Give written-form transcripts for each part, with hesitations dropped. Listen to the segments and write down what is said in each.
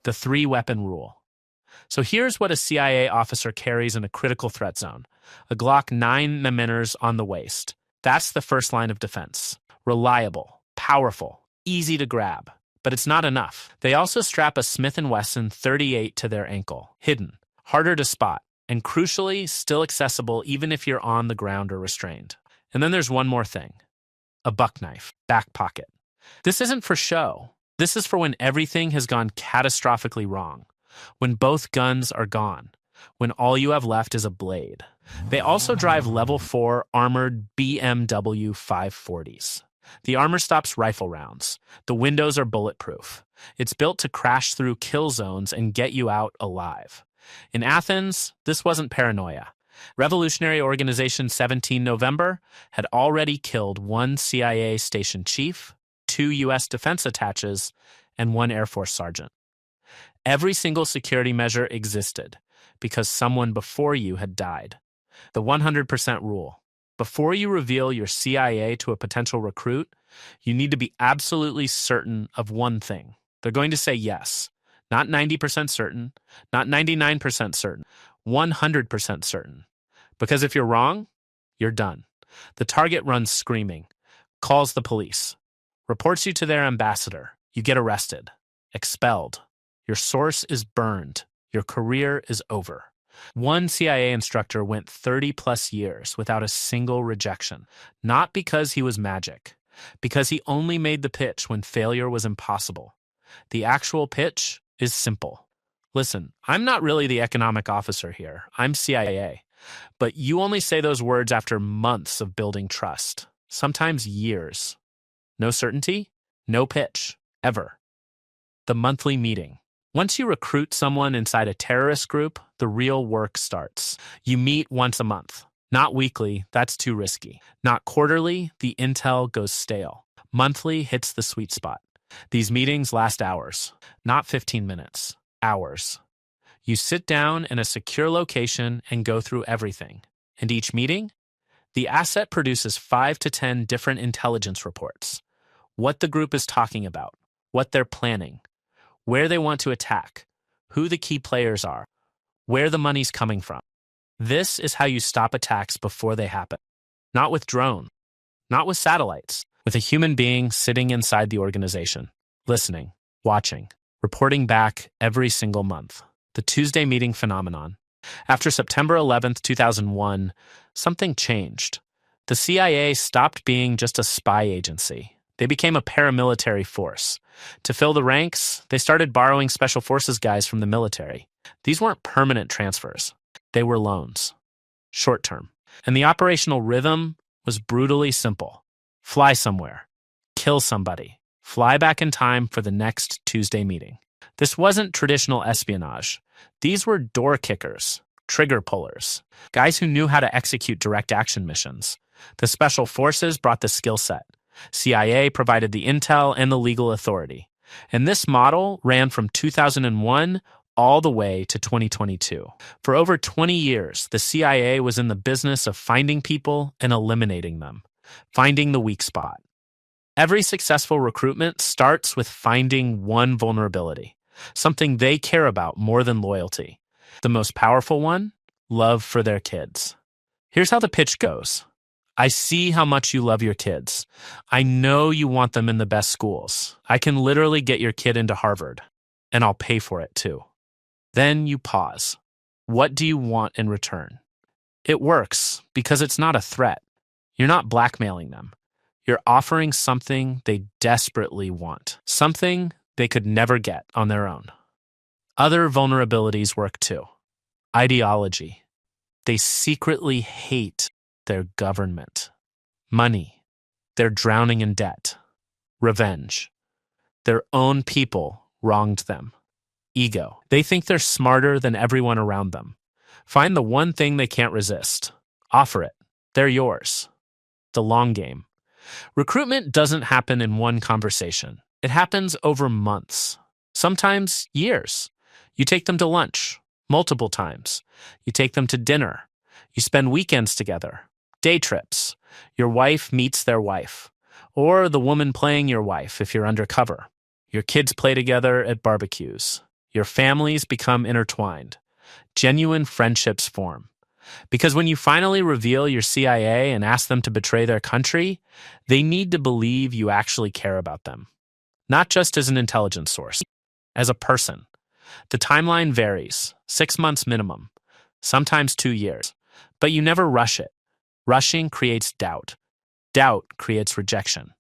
the three-weapon rule. So here's what a CIA officer carries in a critical threat zone. A Glock 9mm on the waist. That's the first line of defense. Reliable, powerful, easy to grab. But it's not enough. They also strap a Smith & Wesson .38 to their ankle. Hidden, harder to spot, and crucially, still accessible even if you're on the ground or restrained. And then there's one more thing. A buck knife, back pocket. This isn't for show. This is for when everything has gone catastrophically wrong. When both guns are gone. When all you have left is a blade. They also drive level 4 armored BMW 540s. The armor stops rifle rounds. The windows are bulletproof. It's built to crash through kill zones and get you out alive. In Athens, this wasn't paranoia. Revolutionary Organization 17 November had already killed 1 CIA station chief, 2 U.S. defense attaches, and 1 Air Force sergeant. Every single security measure existed because someone before you had died. The 100% rule. Before you reveal your CIA to a potential recruit, you need to be absolutely certain of one thing. They're going to say yes. Not 90% certain, not 99% certain, 100% certain. Because if you're wrong, you're done. The target runs screaming, calls the police, reports you to their ambassador. You get arrested, expelled. Your source is burned. Your career is over. One CIA instructor went 30-plus years without a single rejection, not because he was magic, because he only made the pitch when failure was impossible. The actual pitch is simple. Listen, I'm not really the economic officer here. I'm CIA. But you only say those words after months of building trust, sometimes years. No certainty, no pitch, ever. The monthly meeting. Once you recruit someone inside a terrorist group, the real work starts. You meet once a month. Not weekly, that's too risky. Not quarterly, the intel goes stale. Monthly hits the sweet spot. These meetings last hours, not 15 minutes, hours. You sit down in a secure location and go through everything. And each meeting, the asset produces 5 to 10 different intelligence reports. What the group is talking about, what they're planning, where they want to attack, who the key players are, where the money's coming from. This is how you stop attacks before they happen. Not with drone, not with satellites, with a human being sitting inside the organization, listening, watching, reporting back every single month. The Tuesday meeting phenomenon. After September 11th, 2001, something changed. The CIA stopped being just a spy agency. They became a paramilitary force. To fill the ranks, they started borrowing special forces guys from the military. These weren't permanent transfers. They were loans. Short-term. And the operational rhythm was brutally simple. Fly somewhere. Kill somebody. Fly back in time for the next Tuesday meeting. This wasn't traditional espionage. These were door kickers, trigger pullers, guys who knew how to execute direct action missions. The special forces brought the skill set. CIA provided the intel and the legal authority. And this model ran from 2001 all the way to 2022. For over 20 years, the CIA was in the business of finding people and eliminating them, finding the weak spot. Every successful recruitment starts with finding one vulnerability, something they care about more than loyalty. The most powerful one? Love for their kids. Here's how the pitch goes. I see how much you love your kids. I know you want them in the best schools. I can literally get your kid into Harvard, and I'll pay for it too. Then you pause. What do you want in return? It works because it's not a threat. You're not blackmailing them. You're offering something they desperately want, something they could never get on their own. Other vulnerabilities work too. Ideology. They secretly hate their government. Money. They're drowning in debt. Revenge. Their own people wronged them. Ego. They think they're smarter than everyone around them. Find the one thing they can't resist. Offer it. They're yours. The long game. Recruitment doesn't happen in one conversation. It happens over months, sometimes years. You take them to lunch, multiple times. You take them to dinner. You spend weekends together, day trips. Your wife meets their wife, or the woman playing your wife if you're undercover. Your kids play together at barbecues. Your families become intertwined. Genuine friendships form. Because when you finally reveal your CIA and ask them to betray their country, they need to believe you actually care about them. Not just as an intelligence source, as a person. The timeline varies, 6 months minimum, sometimes 2 years. But you never rush it. Rushing creates doubt. Doubt creates rejection.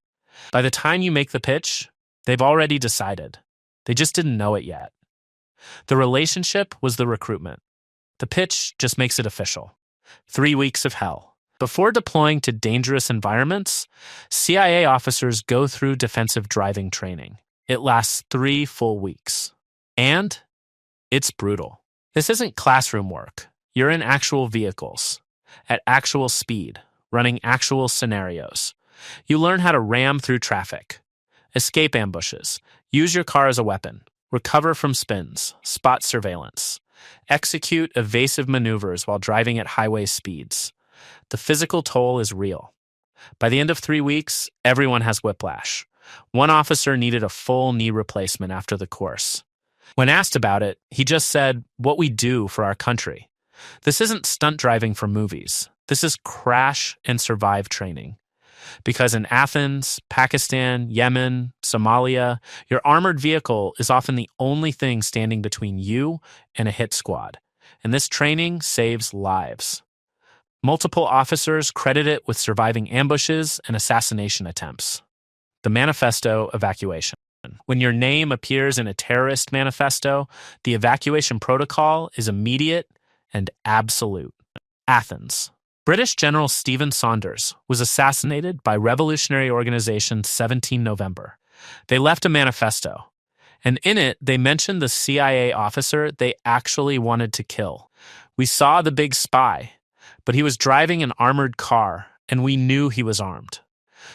By the time you make the pitch, they've already decided. They just didn't know it yet. The relationship was the recruitment. The pitch just makes it official. 3 weeks of hell. Before deploying to dangerous environments, CIA officers go through defensive driving training. It lasts 3 full weeks. And it's brutal. This isn't classroom work. You're in actual vehicles, at actual speed, running actual scenarios. You learn how to ram through traffic, escape ambushes, use your car as a weapon, recover from spins, spot surveillance, execute evasive maneuvers while driving at highway speeds. The physical toll is real. By the end of 3 weeks, everyone has whiplash. One officer needed a full knee replacement after the course. When asked about it, he just said, "What we do for our country." This isn't stunt driving for movies. This is crash and survive training. Because in Athens, Pakistan, Yemen, Somalia, your armored vehicle is often the only thing standing between you and a hit squad. And this training saves lives. Multiple officers credit it with surviving ambushes and assassination attempts. The manifesto evacuation. When your name appears in a terrorist manifesto, the evacuation protocol is immediate and absolute. Athens. British General Stephen Saunders was assassinated by revolutionary organization 17 November. They left a manifesto, and in it they mentioned the CIA officer they actually wanted to kill. We saw the big spy, but he was driving an armored car, and we knew he was armed.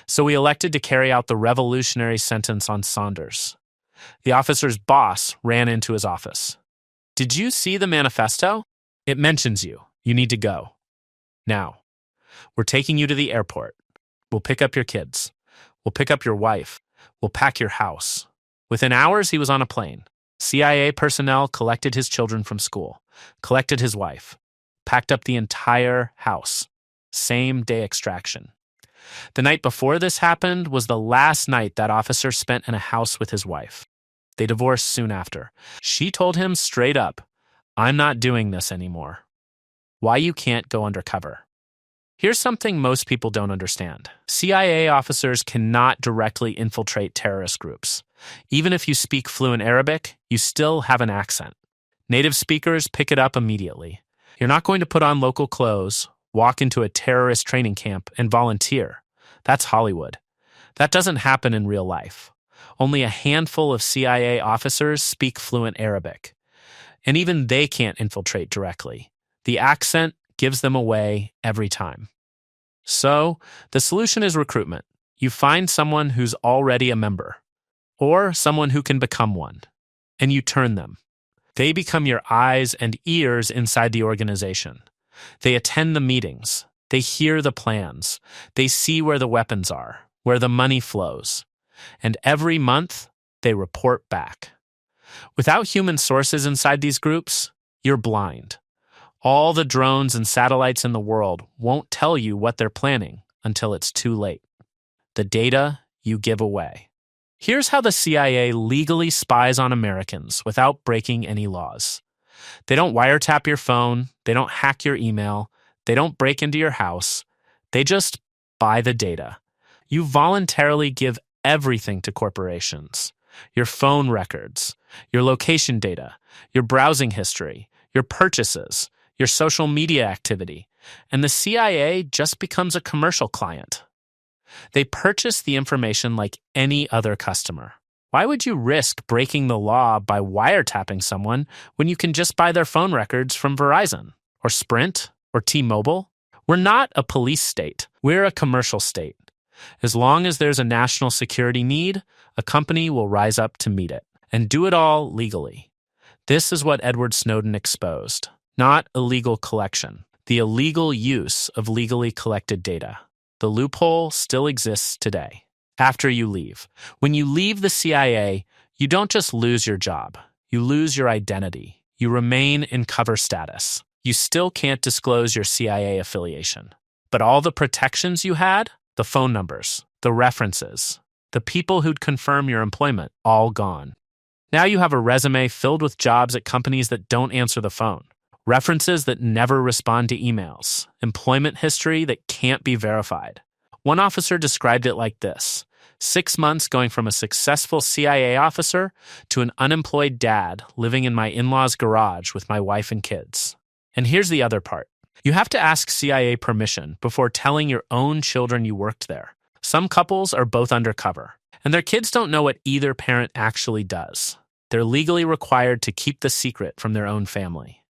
So we elected to carry out the revolutionary sentence on Saunders. The officer's boss ran into his office. "Did you see the manifesto? It mentions you. You need to go. Now, we're taking you to the airport. We'll pick up your kids. We'll pick up your wife. We'll pack your house." Within hours, he was on a plane. CIA personnel collected his children from school, collected his wife, packed up the entire house. Same-day extraction. The night before this happened was the last night that officer spent in a house with his wife. They divorced soon after. She told him straight up, "I'm not doing this anymore." Why you can't go undercover. Here's something most people don't understand. CIA officers cannot directly infiltrate terrorist groups. Even if you speak fluent Arabic, you still have an accent. Native speakers pick it up immediately. You're not going to put on local clothes, walk into a terrorist training camp, and volunteer. That's Hollywood. That doesn't happen in real life. Only a handful of CIA officers speak fluent Arabic. And even they can't infiltrate directly. The accent gives them away every time. So, the solution is recruitment. You find someone who's already a member, or someone who can become one, and you turn them. They become your eyes and ears inside the organization. They attend the meetings. They hear the plans. They see where the weapons are, where the money flows. And every month, they report back. Without human sources inside these groups, you're blind. All the drones and satellites in the world won't tell you what they're planning until it's too late. The data you give away. Here's how the CIA legally spies on Americans without breaking any laws. They don't wiretap your phone. They don't hack your email. They don't break into your house. They just buy the data. You voluntarily give everything to corporations. Your phone records, your location data, your browsing history, your purchases, your social media activity, and the CIA just becomes a commercial client. They purchase the information like any other customer. Why would you risk breaking the law by wiretapping someone when you can just buy their phone records from Verizon or Sprint or T-Mobile? We're not a police state. We're a commercial state. As long as there's a national security need, a company will rise up to meet it and do it all legally. This is what Edward Snowden exposed. Not illegal collection, the illegal use of legally collected data. The loophole still exists today. After you leave. When you leave the CIA, you don't just lose your job. You lose your identity. You remain in cover status. You still can't disclose your CIA affiliation. But all the protections you had, the phone numbers, the references, the people who'd confirm your employment, all gone. Now you have a resume filled with jobs at companies that don't answer the phone, references that never respond to emails, employment history that can't be verified. One officer described it like this: 6 months going from a successful CIA officer to an unemployed dad living in my in-laws' garage with my wife and kids. And here's the other part. You have to ask CIA permission before telling your own children you worked there. Some couples are both undercover, and their kids don't know what either parent actually does. They're legally required to keep the secret from their own family.